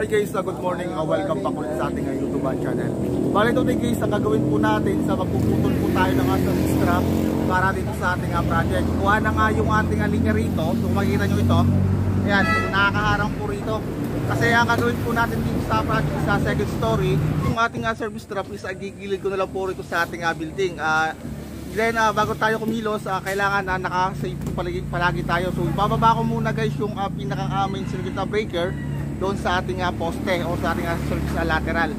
Hi guys, good morning. Welcome back ulit sa ating YouTube channel. Bali today guys, ang gagawin po natin sa magpuputol po tayo ng service strap para dito sa ating project. Kuha na nga yung ating linya rito. Kung makikita nyo ito, ayan, nakakaharang po rito. Kasi ang gagawin po natin dito sa project sa second story, yung ating service strap is gigilid ko na lang po rito sa ating building. Then bago tayo kumilos, kailangan naka-safe palagi tayo. So bababa ko muna guys yung pinaka-main circuit breaker doon sa ating poste o sa ating service lateral.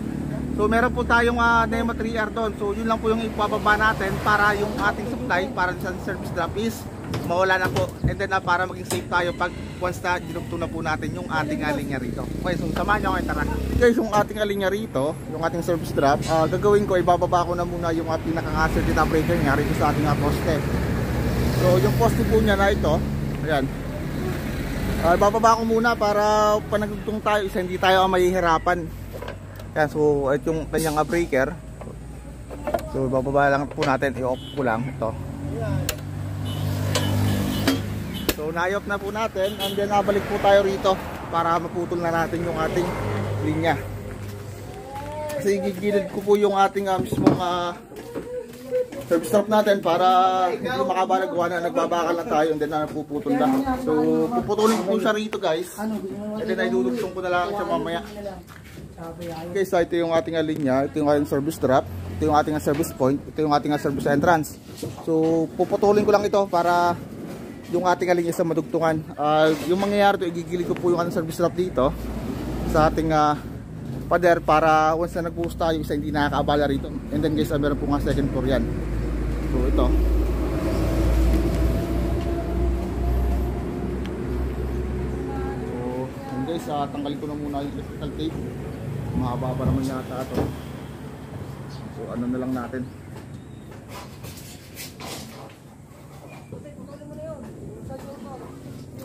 So meron po tayong NEMA 3R doon. So yun lang po yung ipababa natin para yung ating supply para sa service drop is mawala na po. And then para maging safe tayo pag once na dinugtong na po natin yung ating linya rito. Okay, so samahan nyo kayo, tara. Guys, yung ating linya rito, yung ating service drop, gagawin ko, ibababa ko na muna yung pinaka-circuit breaker nya rito sa ating poste. So yung poste po nya na ito, ayan, bababa ko muna para panagtugtong tayo, hindi tayo mahihirapan. Yan, so ito yung kanyang breaker. So bababa lang po natin, i-off ko lang ito. So na-off na po natin, and then nabalik po tayo rito para maputol na natin yung ating linya. Kasi gigilid ko po yung ating mismong service strap natin para hindi makabalagwa na nagbabakal na tayo and then napuputol na. So puputulin ko po siya rito guys, and then ay dudugtong ko na lang siya mamaya. Okay, so ito yung ating linya, ito yung ating service strap, ito yung ating service point, ito yung ating service entrance. So puputulin ko lang ito para yung ating linya sa madugtungan. Yung mangyayari ito, igigilid ko po yung ating service strap dito sa ating pader para once na nag-post tayo isa hindi nakakaabala rito. And then guys, meron po nga second floor yan. So ito, so yun guys, tanggalin ko na muna yung electrical tape. Mahaba pa naman yata ito. So ano na lang natin,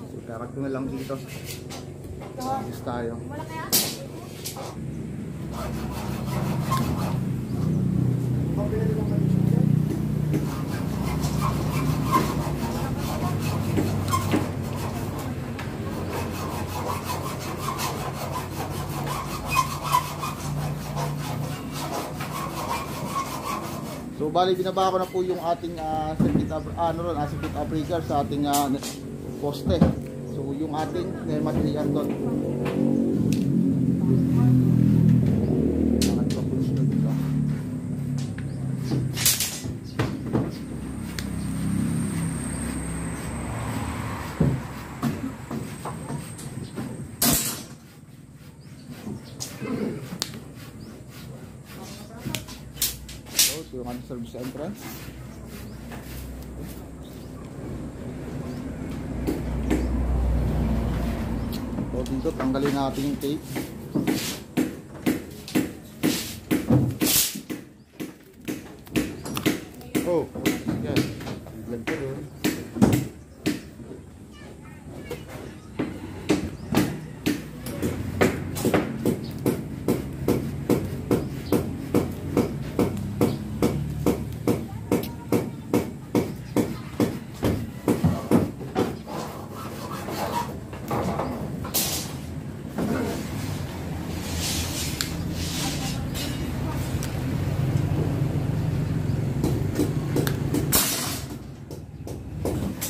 so karak ko na lang dito. Ayos tayo. So bali binaba ko na po yung ating circuit breaker sa ating poste. So yung ating NEMA 3R doon. Ito yung ating service entrance. So dito tanggalin natin yung tape. Oh, yan. Lag ka doon.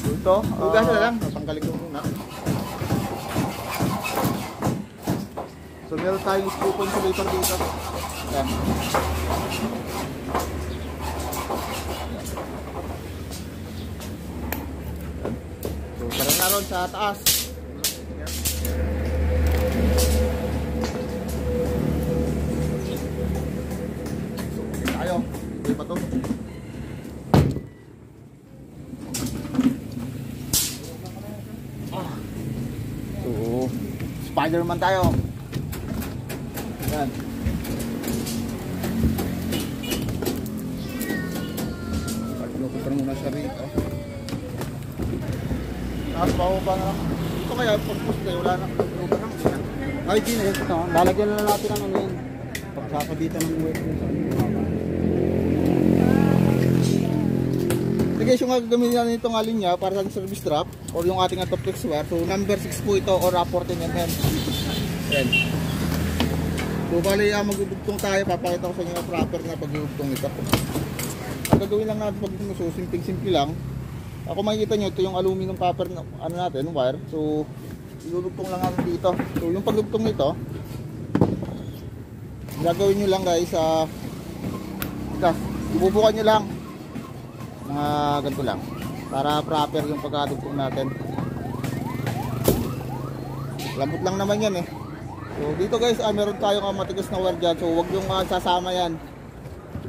Ito, hugas na lang, natanggalin ko muna. So meron tayong screw consulator dito. Yan. So tara na ron sa taas. So okay tayo, okay pa to. Spider-Man tayo. Yan. Pag-loko pa muna siya rito. Tapos pa na. Ito kaya pag-post tayo, wala na. Ay, di na ito. Lalagyan na natin ang yan. Pagsasabitan ng weight. guys, yung gagamitin natin itong linya para sa service strap or yung ating top flex wire. So number 6 po ito or 14 mm. Yan. So bali magdudugtong tayo, papakita ko sa inyo na proper na pagdudugtong ito. Ang gagawin lang natin pag so simple lang. Ako makikita nyo, ito yung aluminum copper na ano natin, wire. So iludugtong lang natin dito. So yung pagdugtong nito, gagawin nyo lang guys ibubukan nyo lang ganito lang para proper yung pagkadugtong natin. Lambot lang naman yan eh. So dito guys meron tayong matigas na wire dyan, so huwag yung sasama yan.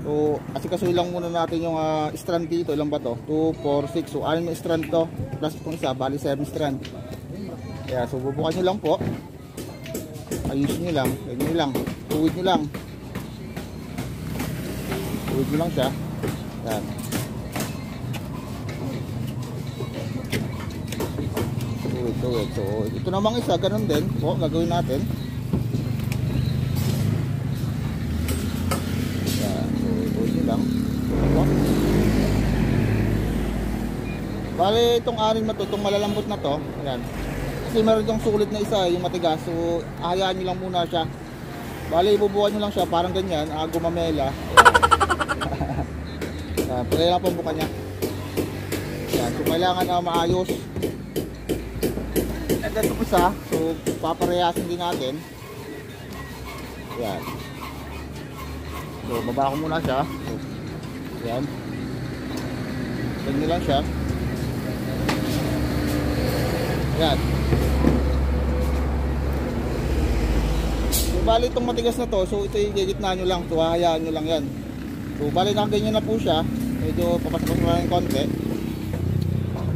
So asikasuhin lang muna natin yung strand dito. Ilan ba to? 2, 4, 6, so 6 na strand to plus itong isa, bali 7 strand. Kaya so bubukan nyo lang po, ayusin nyo lang, ganyan nyo lang, tuwid nyo lang siya. Yan. Tuwid. So ito namang isa, ganun din po gagawin natin. Yan. So tuwid nyo lang. Bale itong aring na to, itong malalambot na to, yan. Kasi meron yung sulit na isa, yung matigas. So ahayaan nyo lang muna siya. Bale ibubukan nyo lang siya parang ganyan, gumamela. Pagkaya lang pambuka niya. Yan, so kailangan maayos. And then itong isa, so paparehasin din natin. Yan. So baba ko muna siya. So, yan. Ganyan lang siya. Yan. So bali itong matigas na to, so ito yung gigitna nyo lang. So hahayaan nyo lang yan. So bali nakaganyan na po siya. Medyo papasok na ng konti.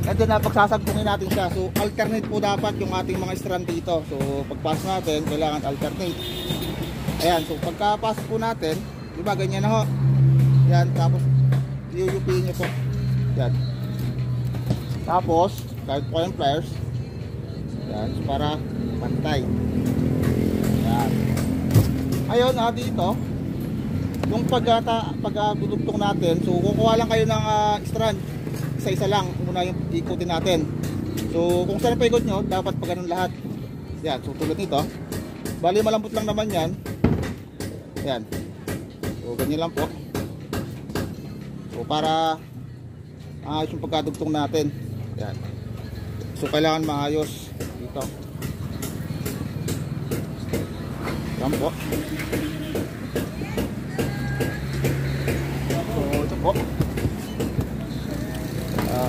And then pagsasagpungin natin siya. So alternate po dapat yung ating mga strand dito. So pagpasok natin kailangan alternate. Ayan, so pagkapasok po natin, diba ganyan na ho. Yan, tapos iuyupiin nyo po. Yan. Tapos kahit po yung pliers. Yan, so para pantay. Yan. Ayun, dito yung pagdudugtong natin, so kukuha lang kayo ng strand, isa-isa lang muna yung ikutin natin. So kung saan pa ikot nyo, dapat pa ganun lahat. Yan, so tulad nito, bali malambot lang naman yan. Yan, so ganyan lang po. So para yung pagkadugtong natin. Yan, so kailangan maayos dito. Yan po.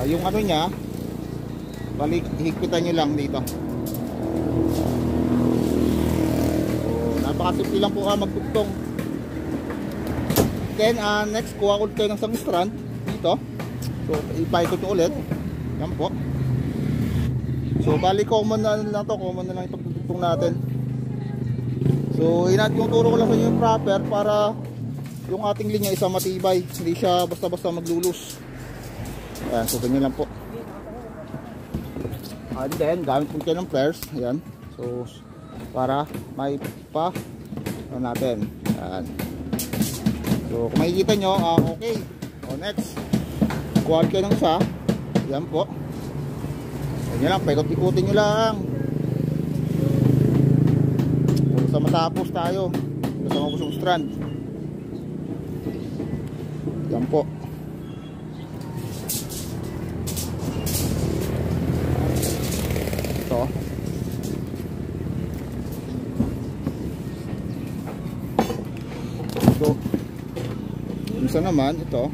Yung ano niya, balik higpitan nyo lang dito. So napakasimple lang po magtugtong. Then next kuha ko kayo ng isang strand dito. So ipaikot nyo ulit. Yan po. So balik common na lang to, common na lang ipagtugtong natin. So yung turo ko lang sa inyo yung proper para yung ating linya isang matibay, hindi siya basta-basta maglulus. Ayan, so ganyan lang po. And then gamit po kayo ng pliers. Ayan, so para may pa natin. Ayan. So kung makikita nyo, okay. So next, kuha kayo ng isa. Ayan po. Ganyan lang, paikot-ikutin nyo lang. So sa matapos tayo, sa mga kusong strand. Yan po. Ito. So, isa naman ito.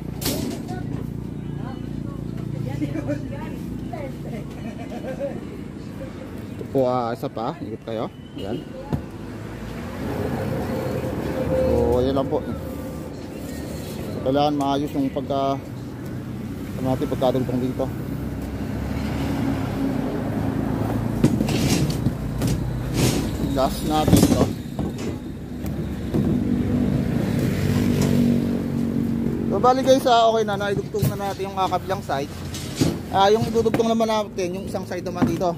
Ito po isa pa, ikot kayo. Yan. So, ayan lang po. Kailangan maayos yung pagkadugtong dito. Last natin ito. So bali guys, okay na, naidugtong na natin yung kabilang side. Yung idudugtong naman natin yung isang side naman dito.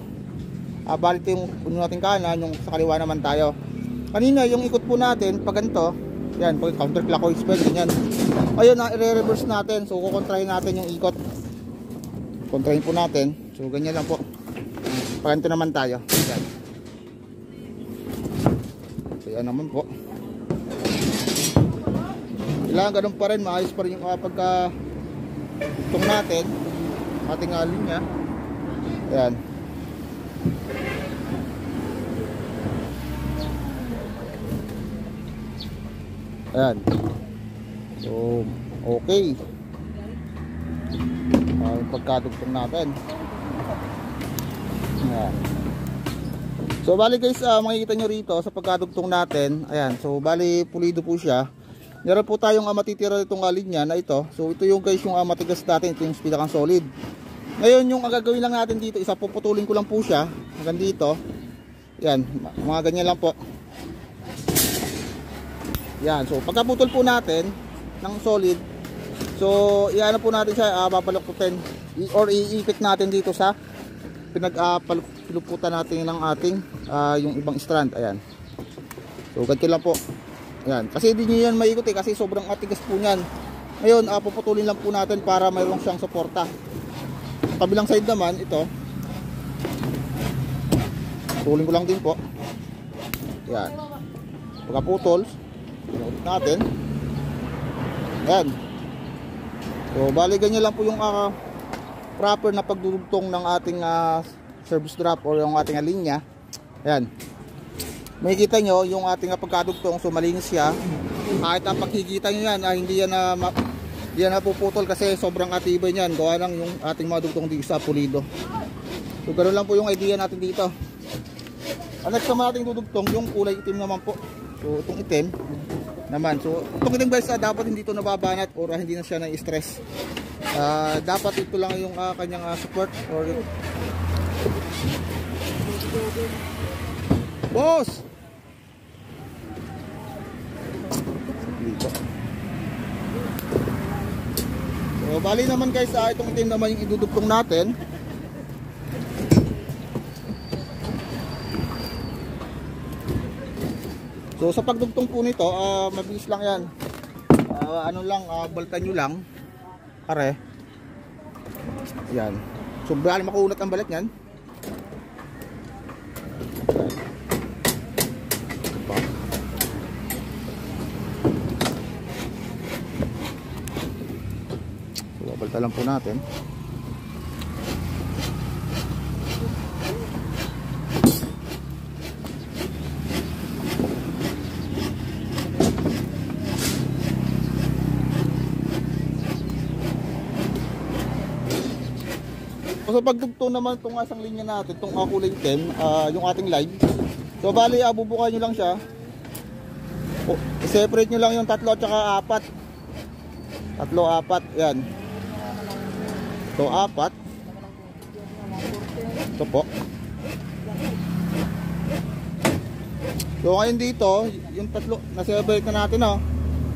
Bali ito yung puno natin kanan, yung sa kaliwa naman tayo. Kanina yung ikot po natin pag ganito, yan, pag counterclockwise pa ganyan. Ayun na, i-reverse natin. So kukontrahin natin yung ikot. Kontrahin po natin. So ganyan lang po. Pag ganito naman tayo. Yan. So yan naman po. Kailangan ganun pa rin, maayos pa rin yung pagka dugtong natin ating linya. Ayan. Ayan. So, okay. Pagkadugtong natin. Ayan. So, bali guys, makikita nyo rito sa pagkadugtong natin. Ayan. So, bali pulido po siya. Meron po tayong matitira itong linya na ito. So, ito yung guys yung matigas natin. Ito yung pinakang solid. Ngayon, yung gagawin lang natin dito, isa puputulin ko lang po siya hanggang dito. Ayan. Mga ganyan lang po. Yan, so pagkaputol po natin ng solid, so iano po natin siya, papalukutin or iikit natin dito sa pinagpaluputan natin ng ating yung ibang strand. Ayan. So ganito lang po. Ayan, kasi hindi nyo yan maikot kasi sobrang atigas po niyan. Ngayon, puputulin lang po natin para mayroon siyang suporta. Kabilang side naman, ito. Putulin ko lang din po. Ayan. Pagkaputol natin. Ayan. So bali ganyan lang po yung proper na pagdudugtong ng ating service drop or yung ating linya. Ayan. Makikita nyo yung ating pagkadugtong, so malinis siya. Kahit ang pagkikita nyo yan, hindi yan napuputol kasi sobrang atibay niyan. Gawa lang yung ating mga dugtong dito sa pulido. So ganoon lang po yung idea natin dito. Ang next naman ating dudugtong, yung kulay itim naman po. So itong itim naman. So itong itim guys, dapat hindi ito nababanat or hindi na siya na-stress. Dapat ito lang yung kanyang support or boss. Dito. So bali naman guys, itong itim naman yung idudugtong natin. So sa pagdugtong po nito, mabilis lang yan. Ano lang, baltan nyo lang. Pare. Yan. So bali makunat ang balat yan. So baltan lang po natin. So pagdugtong naman itong asang linya natin, itong kulay itim, yung ating live. So bali bubukan nyo lang siya. Separate nyo lang yung 3 at saka 4. 3, 4, yan. So 4. Ito po. So ngayon dito, yung 3, na-separate na natin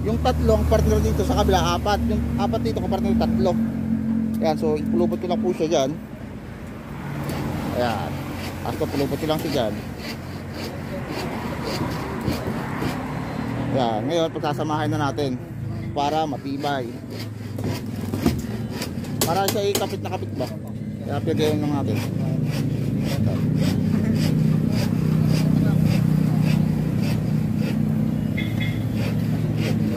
yung 3 ang partner dito sa kabila, 4. Yung 4 dito kapartner 3. Ayan, so ipulubot ko lang po siya dyan. Ayan. Asto, pulubot ko lang siya dyan. Ayan, ngayon pagsasamahin na natin para matibay. Para siya ikapit na kapit ba? Kaya pagayon lang natin.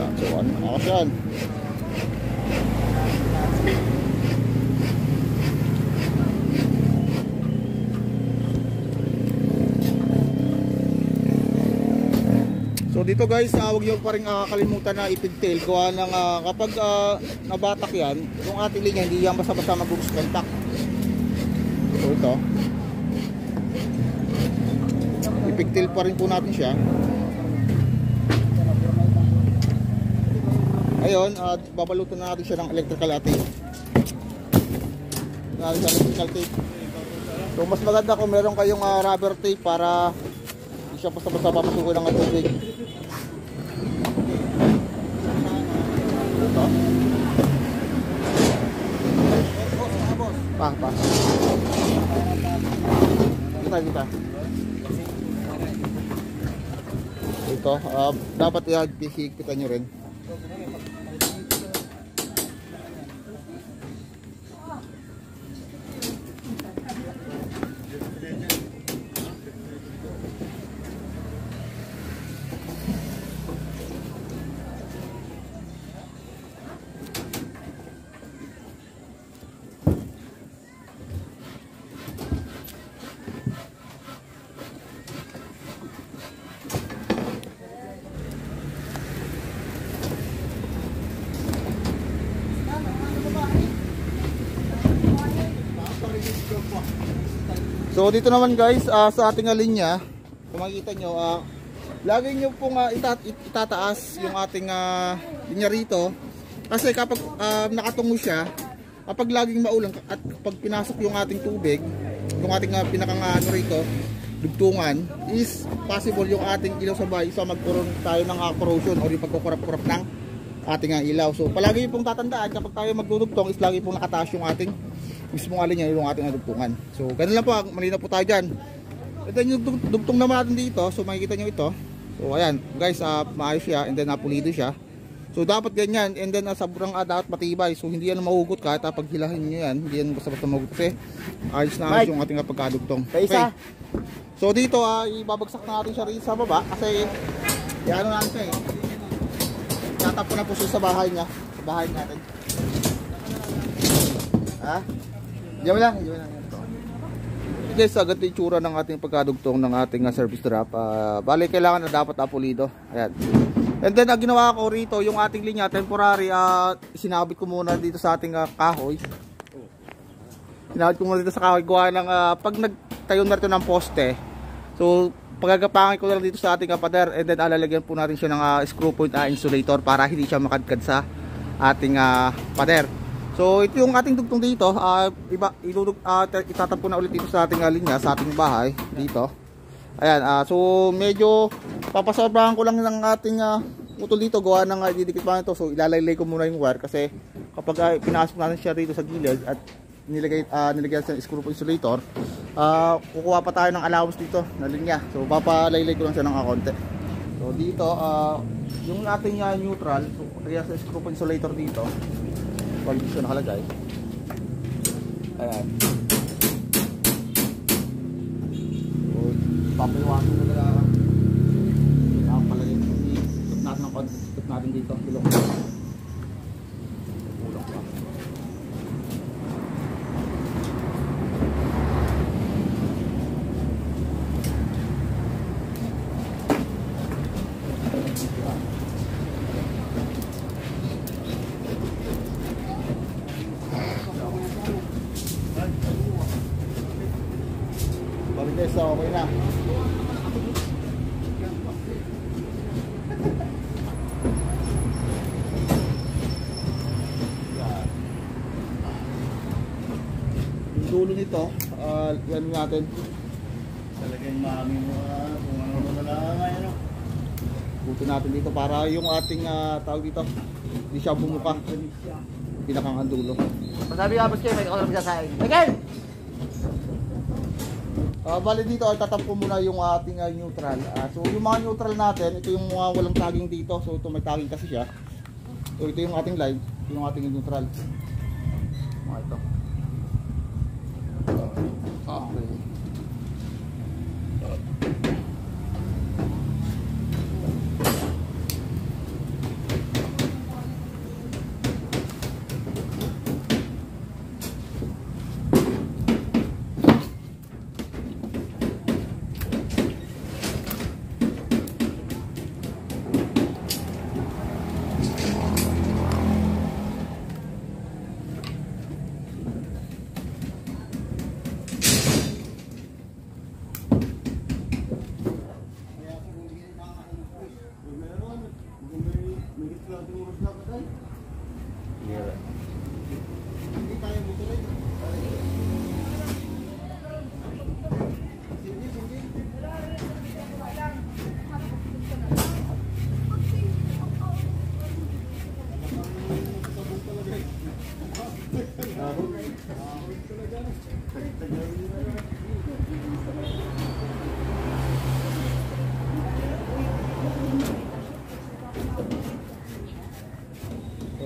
Ayan, so ano, akas yan. So dito guys, huwag nyo pa rin kalimutan na ipigtail. Gawa ng kapag nabatak yan, yung ating linya hindi yan basta-basta mag-loose contact. So ito, ipigtail pa rin po natin siya. Ayun, babalutan na natin siya ng electrical tape. Electrical tape. So mas maganda kung meron kayong rubber tape para hindi siya basta-basta papasukin ng tubig. Ito. Pa. Kita. Ito, dapat i-higpitan nyo rin. So dito naman guys, sa ating linya, kung makikita nyo, lagi nyo pong itataas yung ating linya rito. Kasi kapag nakatungo siya, kapag laging maulan at kapag pinasok yung ating tubig, yung ating pinakang rito, dugtungan, is possible yung ating ilaw sa bahay so magkaroon tayo ng corrosion o yung pagkukurap-kurap ng ating ilaw. So palagi pong tatandaan kapag tayo magdudugtong is lagi pong nakataas yung ating mismong linya, yung ating dugtungan. So ganun lang po, malinaw po tayo dyan. And then yung dugtong naman natin dito, so makikita nyo ito. So ayan guys, maayos siya and then napulido siya. So dapat ganyan, and then sobrang dapat matibay. So hindi yan mahugot kahit paghilahin nyo yan, hindi yan basta-basta mahugot kasi ayos na ayos yung ating pagkadugtong. Okay. So dito ibabagsak na natin siya rin sa baba kasi ano natin siya tatapon na po siya sa bahay niya, sa bahay natin. Diyan lang. Guys, ganito yung tsura ng ating pagkadugtong ng ating service strap. Bali kailangan na dapat pulido. Ayan. And then ginawa ko rito yung ating linya temporary, sinabit ko muna dito sa ating kahoy. Sinabit ko muna dito sa kahoy gawa ng pag nagtayo na rito ng poste. So pagagapangin ko lang dito sa ating pader and then lalagyan po natin siya ng screw point insulator para hindi siya makadkad sa ating pader. So ito yung ating dugtong dito, itatap ko na ulit dito sa ating linya, sa ating bahay dito. Ayan, so medyo papasobrahan ko lang ng ating utol dito gawa ng didikit pa nito. So ilalaylay ko muna yung wire kasi kapag pinasok natin siya rito sa gilid at nilagyan sa screw insulator, kukuha pa tayo ng allowance dito na linya. So papalaylay ko lang siya ng konti. So dito yung ating neutral, so kaya sa screw insulator dito pag siya nakalagay. Ayan, so papaliwanag ko na lang palagay ikot natin ng konti, ikot natin dito bilog ulok lang. So okay na. Yung dulo nito, yan natin. Talagang mami mo kung ano na lang buto natin dito para yung ating tawag dito hindi siya bumuka. Pinakang dulo. Masabi nga boss kayo, may kakalap ka sa akin. Again! Bali dito ay tatap ko muna yung ating neutral. So yung mga neutral natin, ito yung mga walang tagging dito. So ito may tagging kasi siya. So ito yung ating line, ito yung ating neutral. Mga ito. Okay.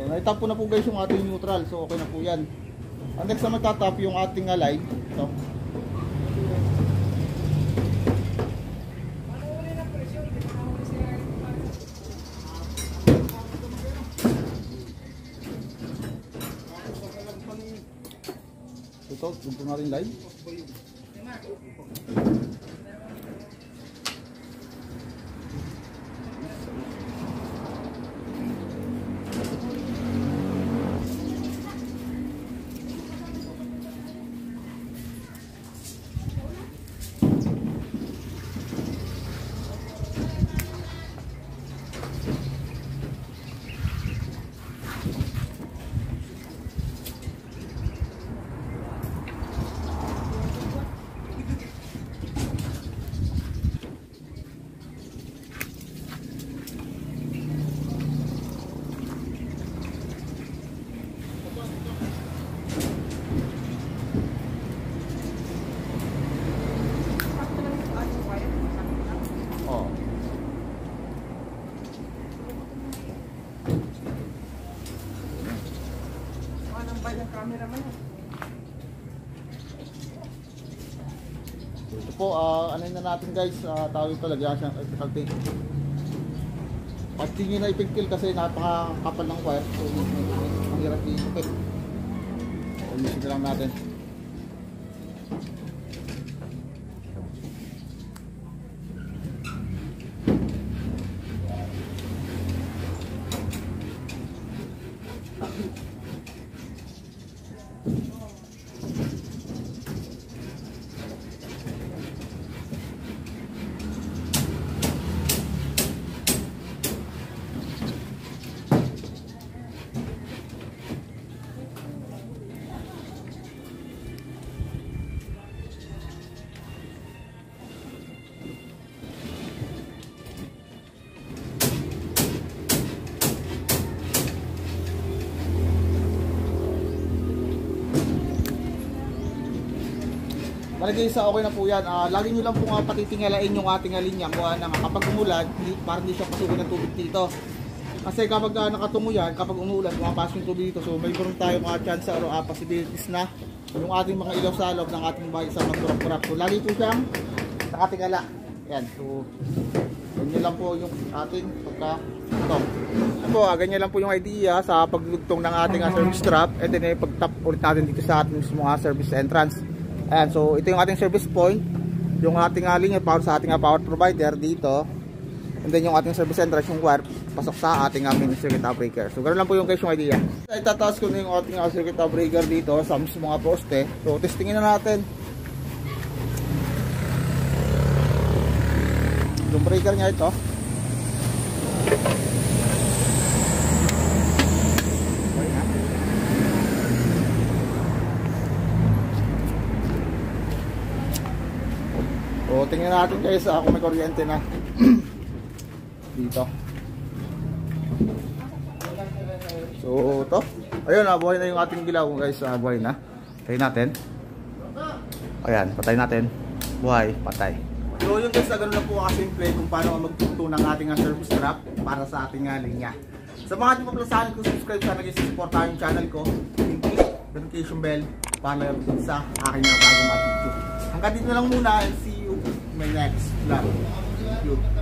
Naitap ko na po guys yung ating neutral, so okay na po yan. Ang next na magtatap yung ating line. Ito. Ito, dito natin line. Ito po, ano na natin guys, tawag ito, lagyan siyang electrical tape. At hindi na ipigkil kasi napakakapal ng wire, so ang hirap i-ipit. Umisin na lang natin. Malagay sa okay na po yan. Lagi nyo lang po nga patitingalain yung ating linya kung kapag umulan, parang hindi siya pasukin ng tubig dito. Kasi kapag nakatungo yan, kapag umulan, pumapasok yung tubig dito. So may ganoon tayo mga chance or possibilities na yung ating mga ilaw sa loob ng ating bahay sa magkurap-kurap. So lagi po siyang nakatingala. Yan. So ganyan lang po yung ating pagka ito. So, ganyan lang po yung idea sa pagdugtong ng ating service strap. And then pag-tap ulit natin dito sa ating mga service entrance. Ayan, so ito yung ating service point, yung ating linya power sa ating power provider dito, and then yung ating service entrance, yung wire pasok sa ating main circuit breaker. So ganoon lang po yung guys yung idea. Itataas ko na yung ating circuit breaker dito sa mga poste. So testingin na natin yung breaker nya ito. So tingnan natin guys kung may kuryente na dito. So ito, ayun, buhay na yung ating dilaw guys, buhay na. Patayin natin. Ayan, patay natin. Buhay, patay. So yun guys, ganun lang po kasimple kung paano magtugtong ng ating service strap para sa ating linya. Sa mga ating paplasahan ko, subscribe sana guys, supportahan yung channel ko, click notification bell para sa aking bagong video. Hanggang dito lang muna, and see you in my next vlog. Thank you.